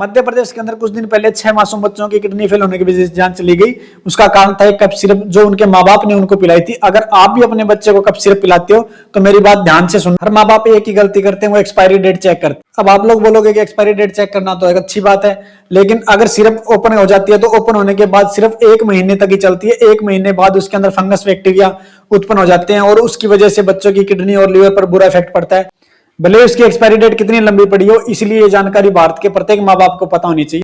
मध्य प्रदेश के अंदर कुछ दिन पहले 6 मासूम बच्चों की किडनी फेल होने की वजह से जान चली गई। उसका कारण था एक कप सिरप जो उनके माँ बाप ने उनको पिलाई थी। अगर आप भी अपने बच्चे को कप सिरप पिलाते हो तो मेरी बात ध्यान से सुन। हर माँ बाप एक ही गलती करते हैं, वो एक्सपायरी डेट चेक करते हैं। अब आप लोग बोलोगे कि एक्सपायरी डेट चेक करना तो एक अच्छी बात है, लेकिन अगर सिरप ओपन हो जाती है तो ओपन होने के बाद सिर्फ 1 महीने तक ही चलती है। 1 महीने बाद उसके अंदर फंगस बैक्टीरिया उत्पन्न हो जाते हैं और उसकी वजह से बच्चों की किडनी और लीवर पर बुरा इफेक्ट पड़ता है। भले उसकी एक्सपायरी डेट कितनी लंबी पड़ी हो, इसलिए ये जानकारी भारत के प्रत्येक माँ बाप को पता होनी चाहिए।